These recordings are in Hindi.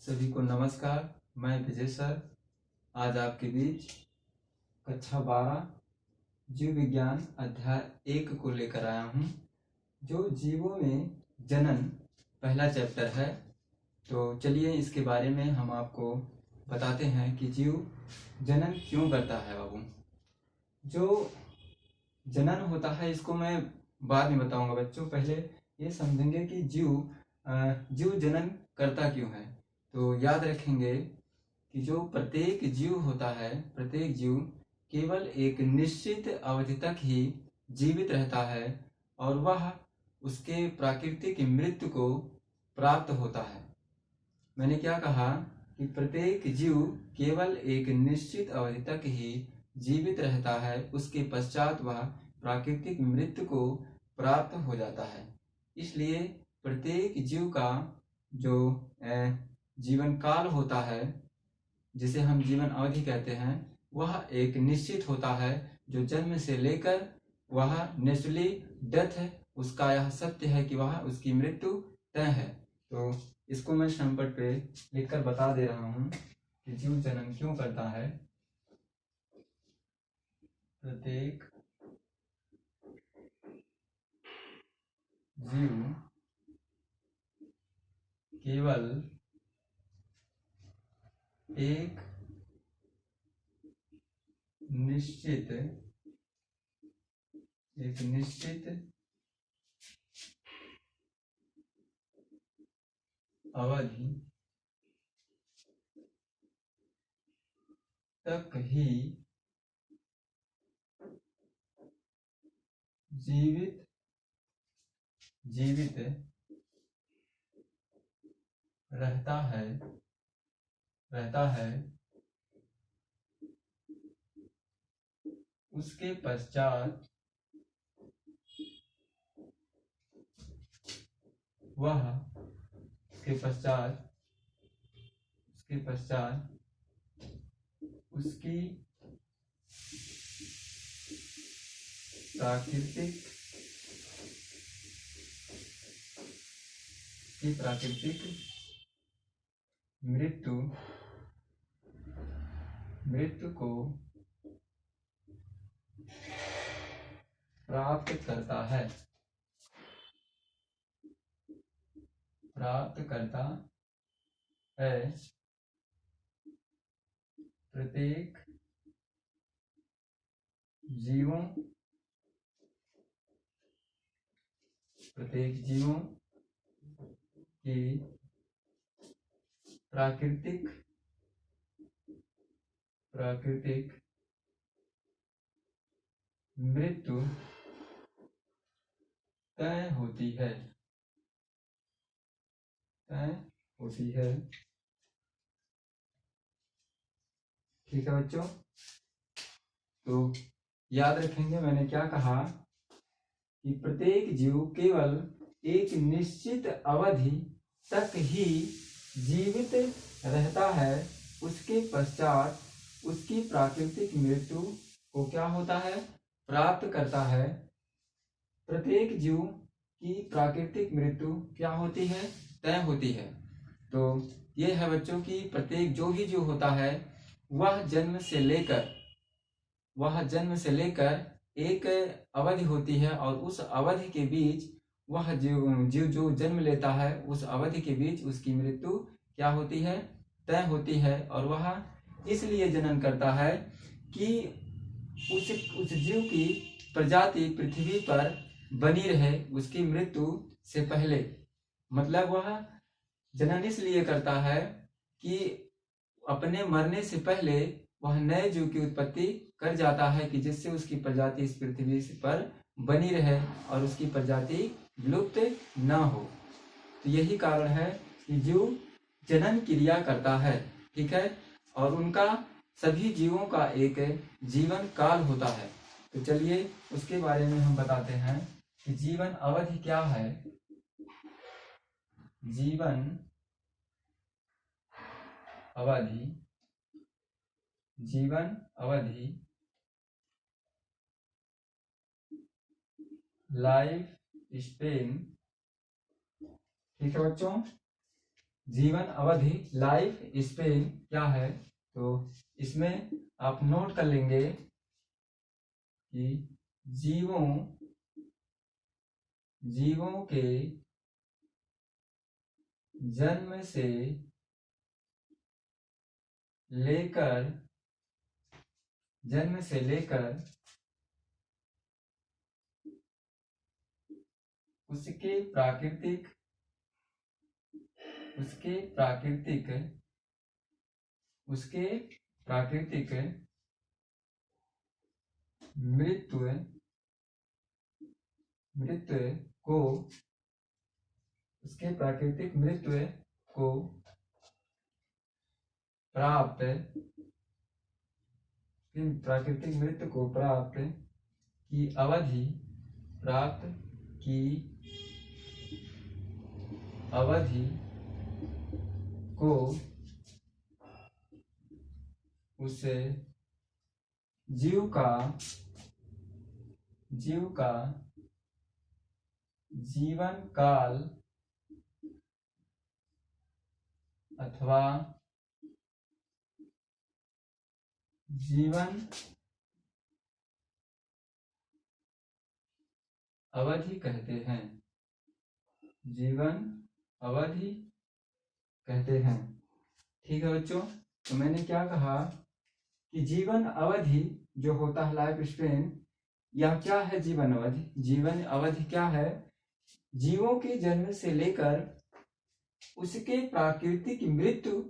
सभी को नमस्कार। मैं विजय सर आज आपके बीच कक्षा 12 जीव विज्ञान अध्याय 1 को लेकर आया हूँ, जो जीवों में जनन पहला चैप्टर है। तो चलिए इसके बारे में हम आपको बताते हैं कि जीव जनन क्यों करता है। बाबू, जो जनन होता है इसको मैं बाद में बताऊंगा। बच्चों पहले ये समझेंगे कि जीव जनन करता क्यों है। तो याद रखेंगे कि जो प्रत्येक जीव होता है, प्रत्येक जीव केवल एक निश्चित अवधि तक ही जीवित रहता है और वह उसके प्राकृतिक मृत्यु को प्राप्त होता है। मैंने क्या कहा कि प्रत्येक जीव केवल एक निश्चित अवधि तक ही जीवित रहता है, उसके पश्चात वह प्राकृतिक मृत्यु को प्राप्त हो जाता है। इसलिए प्रत्येक जीव का जो जीवन काल होता है, जिसे हम जीवन अवधि कहते हैं, वह एक निश्चित होता है, जो जन्म से लेकर वह नेचुरली डेथ है, उसका यह सत्य है कि वह उसकी मृत्यु तय है। तो इसको मैं संपट पे लिखकर बता दे रहा हूं कि जीव जन्म क्यों करता है। प्रत्येक जीव केवल एक निश्चित अवधि तक ही जीवित रहता है। उसके पश्चात उसकी प्राकृतिक मृत्यु को प्राप्त करता है। प्रत्येक जीवों की प्राकृतिक मृत्यु तय होती है। ठीक है बच्चों, तो याद रखेंगे मैंने क्या कहा कि प्रत्येक जीव केवल एक निश्चित अवधि तक ही जीवित रहता है, उसके पश्चात उसकी प्राकृतिक मृत्यु को क्या होता है, प्राप्त करता है। प्रत्येक जीव की प्राकृतिक मृत्यु क्या होती है, तय होती है। तो ये है बच्चों की प्रत्येक जो भी जीव होता है वह जन्म से लेकर एक अवधि होती है और उस अवधि के बीच वह जीव जो जन्म लेता है, उस अवधि के बीच उसकी मृत्यु क्या होती है, तय होती है। और वह इसलिए जनन करता है कि उस जीव की प्रजाति पृथ्वी पर बनी रहे उसकी मृत्यु से पहले। मतलब वह जनन इसलिए करता है कि अपने मरने से पहले वह नए जीव की उत्पत्ति कर जाता है, कि जिससे उसकी प्रजाति इस पृथ्वी पर बनी रहे और उसकी प्रजाति विलुप्त न हो। तो यही कारण है कि जीव जनन क्रिया करता है। ठीक है, और उनका सभी जीवों का एक जीवन काल होता है। तो चलिए उसके बारे में हम बताते हैं कि जीवन अवधि क्या है। जीवन अवधि लाइफ स्पेन। ठीक है बच्चों, जीवन अवधि लाइफ स्पेन क्या है, तो इसमें आप नोट कर लेंगे कि जीवों के जन्म से लेकर उसके प्राकृतिक मृत्यु को प्राप्त की अवधि को उस जीव का जीवन काल अथवा जीवन अवधि कहते हैं। ठीक है बच्चों, तो मैंने क्या कहा कि जीवन अवधि जो होता है लाइफ स्पेन, यह क्या है जीवन अवधि क्या है, जीवों के जन्म से लेकर उसके प्राकृतिक मृत्यु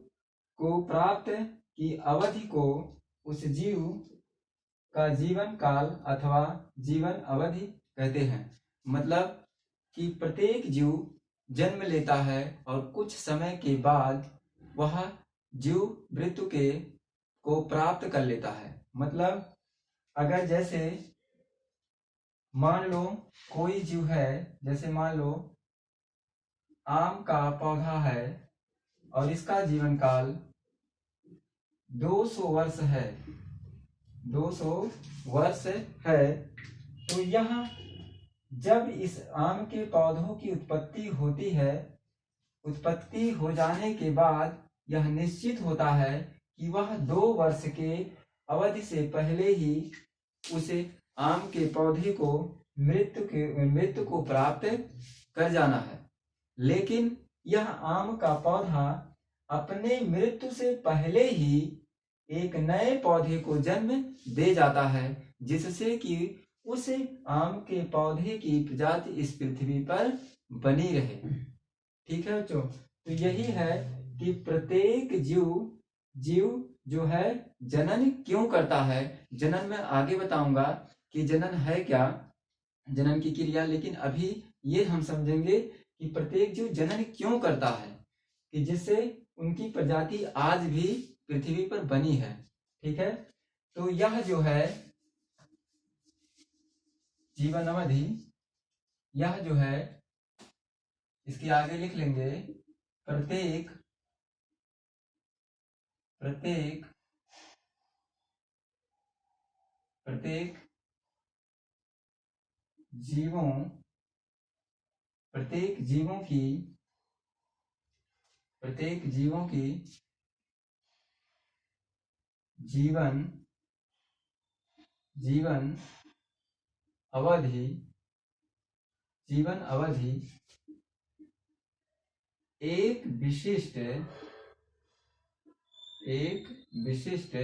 को प्राप्त की अवधि को उस जीव का जीवन काल अथवा जीवन अवधि कहते हैं। मतलब कि प्रत्येक जीव जन्म लेता है और कुछ समय के बाद वह जीव मृत्यु को प्राप्त कर लेता है। मतलब अगर जैसे मान लो कोई जीव है, जैसे मान लो आम का पौधा है और इसका जीवन काल 200 वर्ष है, 200 वर्ष है, तो यह जब इस आम के पौधों की उत्पत्ति होती है, उत्पत्ति हो जाने के बाद यह निश्चित होता है कि वह 2 वर्ष के अवधि से पहले ही उस आम के पौधे को मृत्यु को प्राप्त कर जाना है। लेकिन यह आम का पौधा अपने मृत्यु से पहले ही एक नए पौधे को जन्म दे जाता है, जिससे कि उस आम के पौधे की प्रजाति इस पृथ्वी पर बनी रहे। ठीक है बच्चों, तो यही है कि प्रत्येक जीव जो है जनन क्यों करता है। जनन में आगे बताऊंगा कि जनन है क्या, जनन की क्रिया, लेकिन अभी ये हम समझेंगे कि प्रत्येक जीव जनन क्यों करता है, कि जिससे उनकी प्रजाति आज भी पृथ्वी पर बनी है। ठीक है, तो यह जो है जीवन अवधि, यह जो है इसके आगे लिख लेंगे प्रत्येक जीवों की जीवन अवधि एक विशिष्ट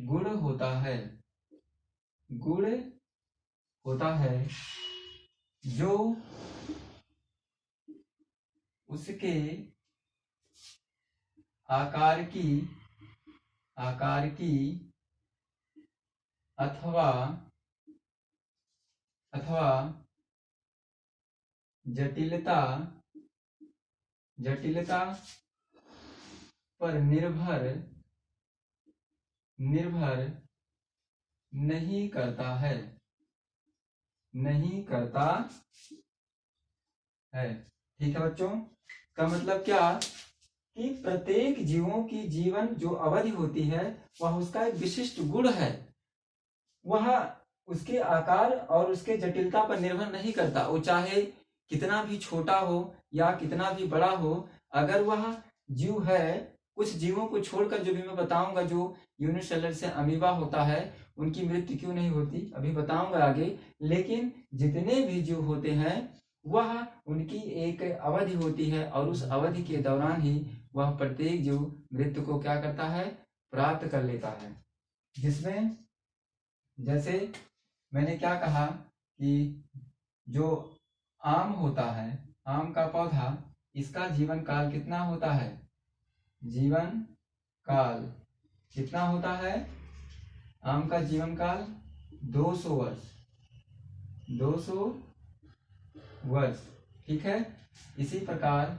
गुण होता है जो उसके आकार की अथवा जटिलता पर निर्भर नहीं करता है। ठीक है बच्चों, का मतलब क्या कि प्रत्येक जीवों की जीवन जो अवधि होती है वह उसका एक विशिष्ट गुण है, वह उसके आकार और उसके जटिलता पर निर्भर नहीं करता। वो चाहे कितना भी छोटा हो या कितना भी बड़ा हो, अगर वह जीव है, कुछ जीवों को छोड़कर जो भी मैं बताऊंगा, जो यूनिसेलर से अमीबा होता है, उनकी मृत्यु क्यों नहीं होती अभी बताऊंगा आगे। लेकिन जितने भी जीव होते हैं वह उनकी एक अवधि होती है और उस अवधि के दौरान ही वह प्रत्येक जीव मृत्यु को क्या करता है, प्राप्त कर लेता है। जिसमें जैसे मैंने क्या कहा कि जो आम होता है, आम का पौधा, इसका जीवन काल कितना होता है, जीवन काल कितना होता है, आम का जीवन काल 200 वर्ष, 200 वर्ष, ठीक है। इसी प्रकार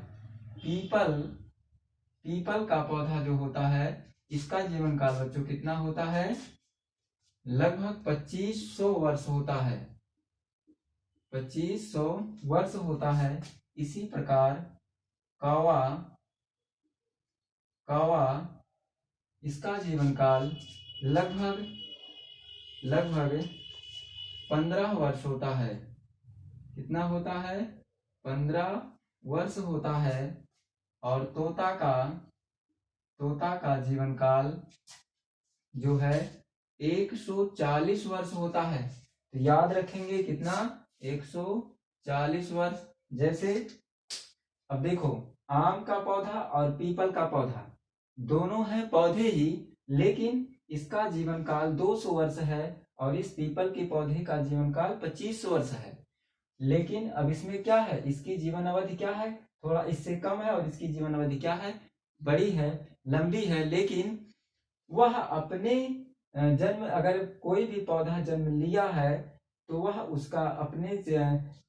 पीपल का पौधा जो होता है, इसका जीवन काल बच्चों कितना होता है, लगभग 2500 वर्ष होता है, 2500 वर्ष होता है। इसी प्रकार कौवा इसका जीवन काल लगभग 15 वर्ष होता है। कितना होता है, 15 वर्ष होता है। और तोता का जीवन काल जो है 140 वर्ष होता है। तो याद रखेंगे कितना, 140 वर्ष। जैसे अब देखो, आम का पौधा और पीपल का पौधा दोनों हैं पौधे ही, लेकिन इसका जीवन काल 200 वर्ष है और इस पीपल के पौधे का जीवन काल 2500 वर्ष है। लेकिन अब इसमें क्या है, इसकी जीवन अवधि क्या है, थोड़ा इससे कम है, और इसकी जीवन अवधि क्या है, बड़ी है, लंबी है। लेकिन वह अपने जन्म, अगर कोई भी पौधा जन्म लिया है तो वह उसका अपने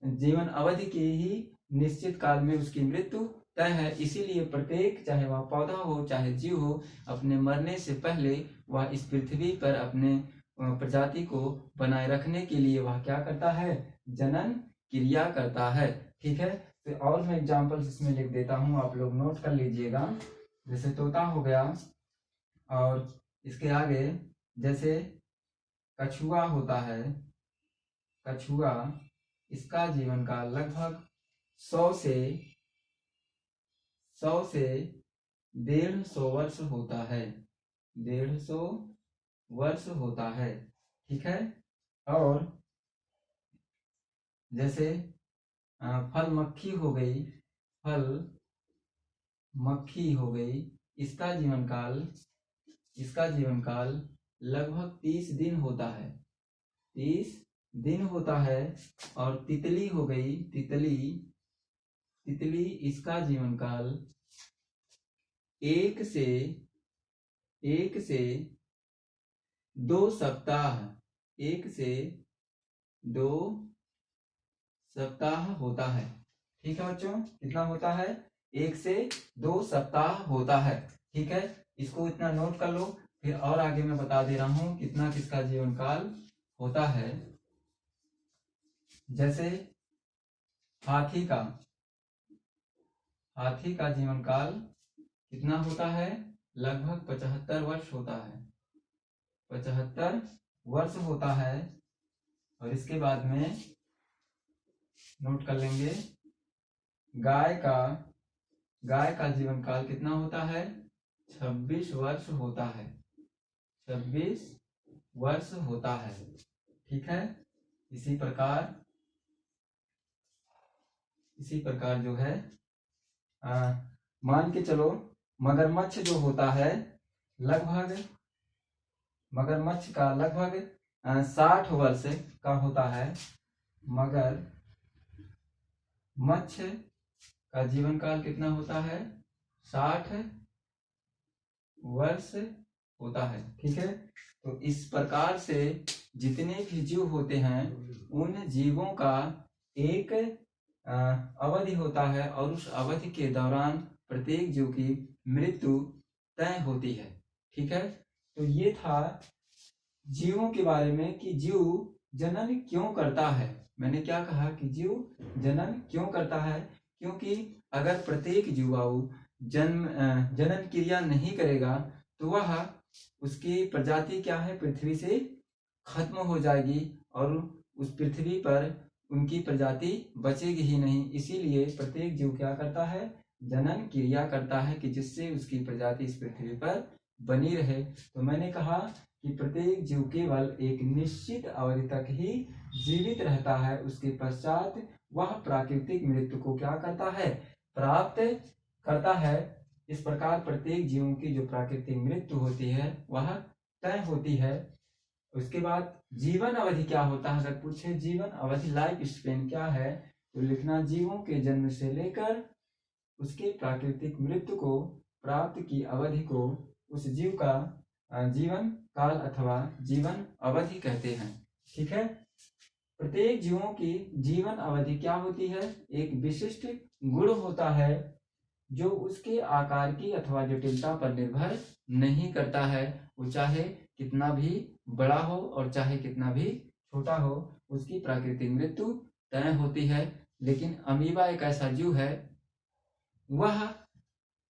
जीवन अवधि के ही निश्चित काल में उसकी मृत्यु तय है। इसीलिए प्रत्येक, चाहे वह पौधा हो चाहे जीव हो, अपने मरने से पहले वह इस पृथ्वी पर अपने प्रजाति को बनाए रखने के लिए वह क्या करता है, जनन क्रिया करता है, ठीक है। तो और मैं एग्जांपल्स इसमें लिख देता हूं, आप लोग नोट कर लीजिएगा। जैसे तोता हो गया, और इसके आगे जैसे कछुआ होता है, कछुआ इसका जीवन काल लगभग 100 से 150 वर्ष होता है, 150 वर्ष होता है, ठीक है। और जैसे फल मक्खी हो गई, फल मक्खी हो गई, इसका जीवन काल लगभग 30 दिन होता है, 30 दिन होता है। और तितली हो गई, तितली इसका जीवन काल 1 से 2 सप्ताह, 1 से 2 सप्ताह होता है, ठीक है बच्चों। कितना होता है, 1 से 2 सप्ताह होता है, ठीक है। इसको इतना नोट कर लो। फिर और आगे मैं बता दे रहा हूं कितना किसका जीवन काल होता है। जैसे हाथी का जीवन काल कितना होता है, लगभग 75 वर्ष होता है, 75 वर्ष होता है। और इसके बाद में नोट कर लेंगे, गाय का जीवन काल कितना होता है, 26 वर्ष होता है, 26 वर्ष होता है, ठीक है। इसी प्रकार जो है, मान के चलो मगरमच्छ जो होता है, मगरमच्छ का लगभग 60 वर्ष का होता है। मगरमच्छ का जीवन काल कितना होता है, 60 वर्ष होता है, ठीक है। तो इस प्रकार से जितने भी जीव होते हैं, उन जीवों का एक अवधि होता है और उस अवधि के दौरान प्रत्येक जीव की मृत्यु तय होती है, ठीक है। तो ये था जीवों के बारे में कि जीव जनन क्यों करता है। मैंने क्या कहा कि जीव जनन क्यों करता है, क्योंकि अगर प्रत्येक जीवाणु जनन क्रिया नहीं करेगा तो वह, उसकी प्रजाति क्या है, पृथ्वी से खत्म हो जाएगी और उस पृथ्वी पर उनकी प्रजाति बचेगी ही नहीं। इसीलिए प्रत्येक जीव क्या करता है, जनन क्रिया करता है कि जिससे उसकी प्रजाति इस पृथ्वी पर बनी रहे। तो मैंने कहा कि प्रत्येक जीव केवल एक निश्चित अवधि तक ही जीवित रहता है, उसके पश्चात वह प्राकृतिक मृत्यु को क्या करता है, प्राप्त करता है। इस प्रकार प्रत्येक जीवों की जो प्राकृतिक मृत्यु होती है वह तय होती है। उसके बाद जीवन अवधि क्या होता है, अगर पूछे जीवन अवधि लाइफ स्पेन क्या है, तो लिखना जीवों के जन्म से लेकर उसके प्राकृतिक मृत्यु को प्राप्त की अवधि को उस जीव का जीवन काल अथवा जीवन अवधि कहते हैं। ठीक है। प्रत्येक जीवों की जीवन अवधि क्या होती है, एक विशिष्ट गुण होता है जो उसके आकार की अथवा जटिलता पर निर्भर नहीं करता है। वो चाहे कितना भी बड़ा हो और चाहे कितना भी छोटा हो, उसकी प्राकृतिक मृत्यु तय होती है। लेकिन अमीबा एक ऐसा जीव है, वह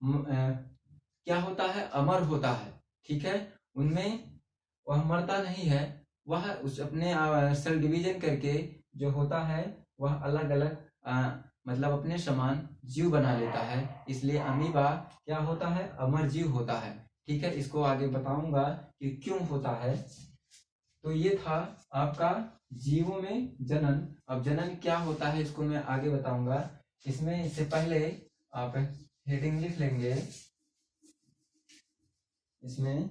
क्या होता है, अमर होता है। ठीक है। उनमें वह मरता नहीं है, वह उस अपने सेल डिवीजन करके जो होता है वह अलग अलग मतलब अपने समान जीव बना लेता है। इसलिए अमीबा क्या होता है, अमर जीव होता है। ठीक है। इसको आगे बताऊंगा कि क्यों होता है। तो ये था आपका जीवों में जनन। अब जनन क्या होता है इसको मैं आगे बताऊंगा। इसमें इससे पहले आप हेडिंग लिख लेंगे। इसमें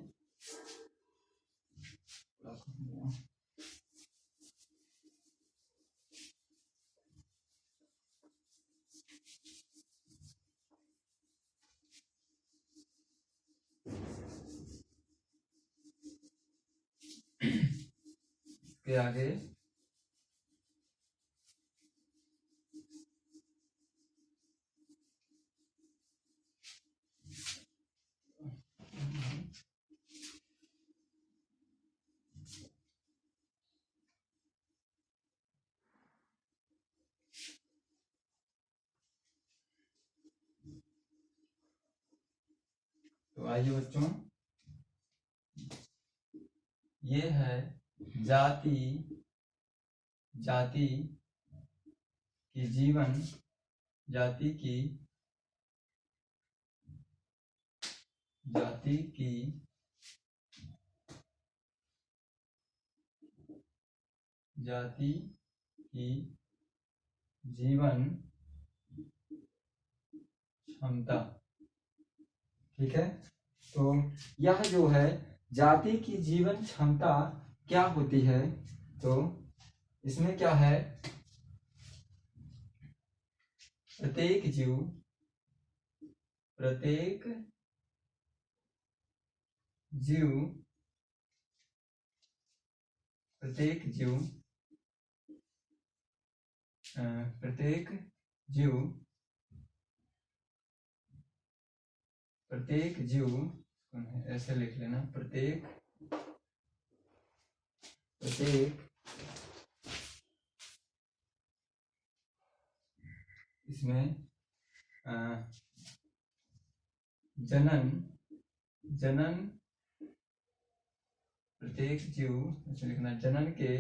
के आगे तो आइए बच्चों, ये है जाति जाति की जीवन, जाति की जाति की जाति की जीवन क्षमता। ठीक है। तो यह जो है जाति की जीवन क्षमता क्या होती है, तो इसमें क्या है, प्रत्येक जीव प्रत्येक जीव प्रत्येक जीव प्रत्येक जीव प्रत्येक जीव ऐसे लिख लेना, प्रत्येक प्रत्येक इसमें जनन जनन प्रत्येक जीव ऐसे लिखना, जनन के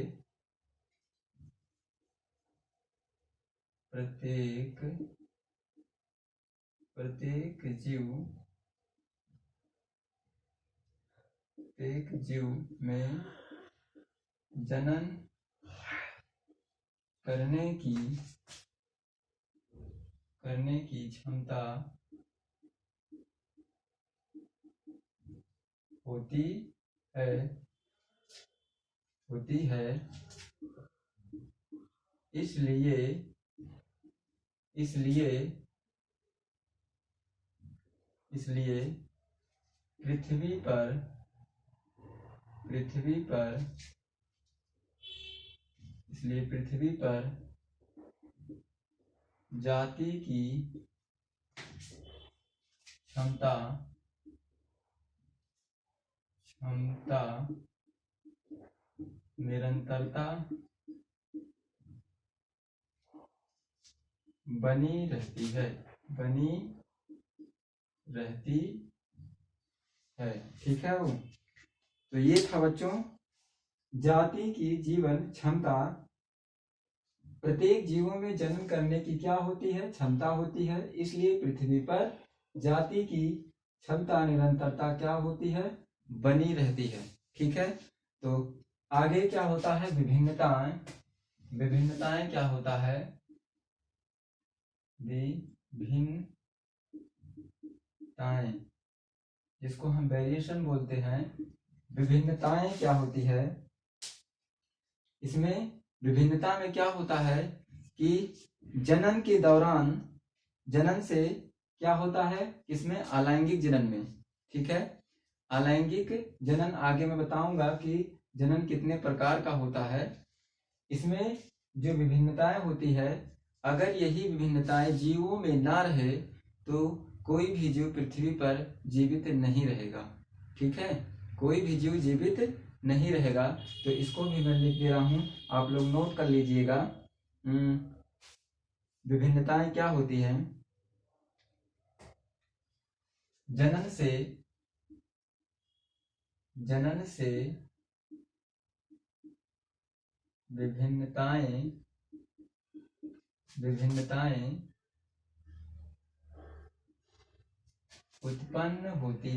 प्रत्येक प्रत्येक जीव में जनन करने की क्षमता होती है। इसलिए पृथ्वी पर जाति की क्षमता निरंतरता बनी रहती है। ठीक है। वो तो ये था बच्चों, जाति की जीवन क्षमता प्रत्येक जीवों में जन्म करने की क्या होती है? क्षमता होती है। इसलिए पृथ्वी पर जाति की क्षमता निरंतरता क्या होती है? बनी रहती है। ठीक है, तो आगे क्या होता है? विभिन्नताएं। विभिन्नताएं क्या होता है? विभिन्नताएं, जिसको हम वेरिएशन बोलते हैं। विभिन्नताएं क्या होती है? इसमें विभिन्नता में क्या होता है कि जनन के दौरान, जनन से क्या होता है? इसमें अलैंगिक जनन में, ठीक है, अलैंगिक जनन आगे मैं बताऊंगा कि जनन कितने प्रकार का होता है। इसमें जो विभिन्नताएं होती है, अगर यही विभिन्नताएं जीवों में ना रहे तो कोई भी जीव पृथ्वी पर जीवित नहीं रहेगा। ठीक है, कोई भी जीव जीवित नहीं रहेगा। तो इसको भी मैं लिख दे रहा हूं, आप लोग नोट कर लीजिएगा। विभिन्नताएं क्या होती हैं? जनन से विभिन्नताएं उत्पन्न होती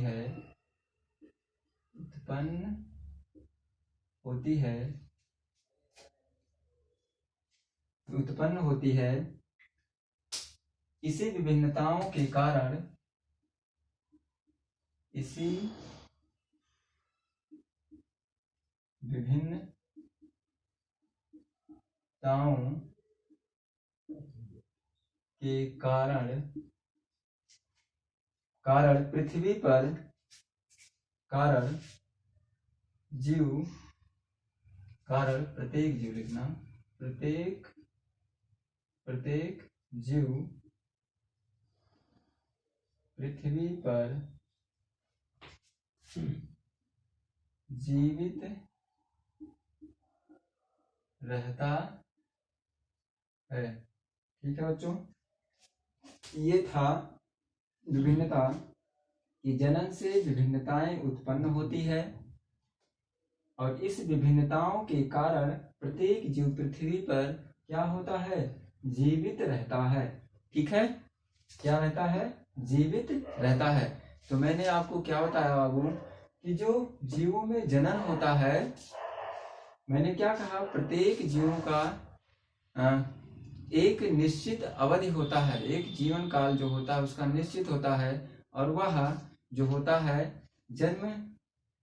है। इसी विभिन्नताओं के कारण पृथ्वी पर प्रत्येक जीव लिखना, प्रत्येक जीव पृथ्वी पर जीवित रहता है। ठीक है बच्चों, ये था विभिन्नता कि जनन से विभिन्नताएं उत्पन्न होती है और इस विभिन्नताओं के कारण प्रत्येक जीव पृथ्वी पर क्या होता है? जीवित रहता है। ठीक है, क्या रहता है? जीवित रहता है। तो मैंने आपको क्या बताया बाबू कि जो जीवों में जनन होता है, मैंने क्या कहा? प्रत्येक जीवों का एक निश्चित अवधि होता है, एक जीवन काल जो होता है उसका निश्चित होता है, और वह जो होता है जन्म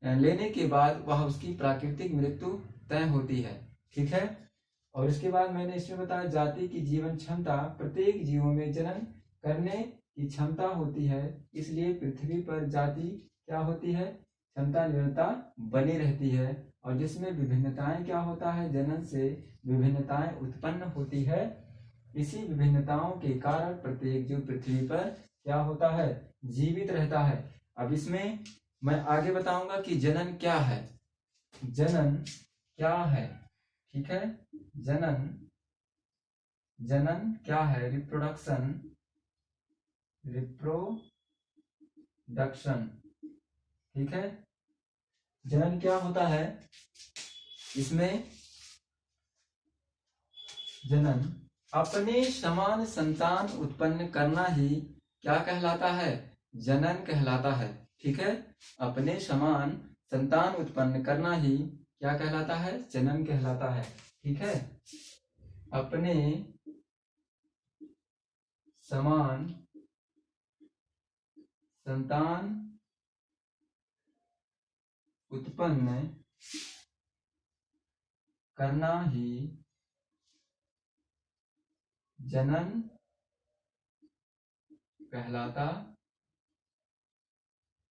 लेने के बाद वह उसकी प्राकृतिक मृत्यु तय होती है। ठीक है, और इसके बाद मैंने इसमें बताया जाति की जीवन क्षमता, प्रत्येक जीवों में जनन करने की क्षमता होती है। इसलिए पृथ्वी पर जाति क्या होती है? क्षमता निरंतर बनी रहती है। और जिसमें विभिन्नताएं क्या होता है? जनन से विभिन्नताएं उत्पन्न होती है। इसी विभिन्नताओं के कारण प्रत्येक जीव पृथ्वी पर क्या होता है? जीवित रहता है। अब इसमें मैं आगे बताऊंगा कि जनन क्या है। जनन क्या है? ठीक है, जनन क्या है? रिप्रोडक्शन। ठीक है, जनन क्या होता है? इसमें जनन अपने समान संतान उत्पन्न करना ही क्या कहलाता है? जनन कहलाता है। ठीक है, अपने समान संतान उत्पन्न करना ही क्या कहलाता है? जनन कहलाता है। ठीक है, अपने समान संतान उत्पन्न करना ही जनन कहलाता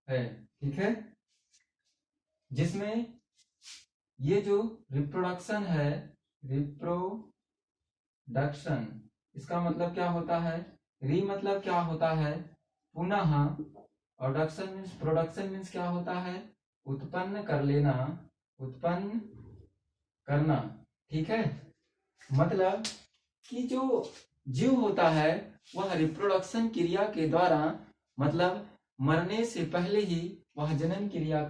है। ठीक है, जिसमें ये जो रिप्रोडक्शन है, रिप्रोडक्शन इसका मतलब क्या होता है? री मतलब क्या होता है? पुनः, और डक्शन मीन्स, प्रोडक्शन मीन्स क्या होता है? उत्पन्न कर लेना, उत्पन्न करना। ठीक है, मतलब कि जो जीव होता है वह रिप्रोडक्शन क्रिया के द्वारा, मतलब मरने से पहले ही वह जनन क्रिया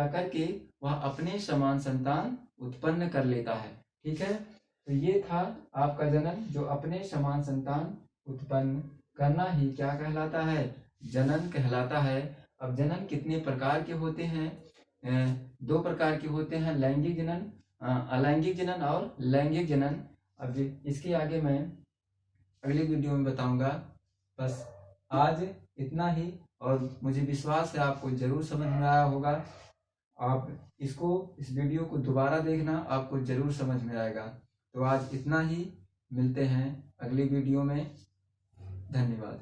करके वह अपने समान संतान उत्पन्न कर लेता है। ठीक है, तो ये था आपका जनन। जो अपने समान संतान उत्पन्न करना ही क्या कहलाता है? जनन कहलाता है। अब जनन कितने प्रकार के होते हैं? 2 प्रकार के होते हैं, लैंगिक जनन, अलैंगिक जनन और लैंगिक जनन। अब इसके आगे मैं अगली वीडियो में बताऊंगा। बस आज इतना ही, और मुझे विश्वास है आपको जरूर समझ में आया होगा। आप इस वीडियो को दोबारा देखना, आपको जरूर समझ में आएगा। तो आज इतना ही, मिलते हैं अगली वीडियो में। धन्यवाद।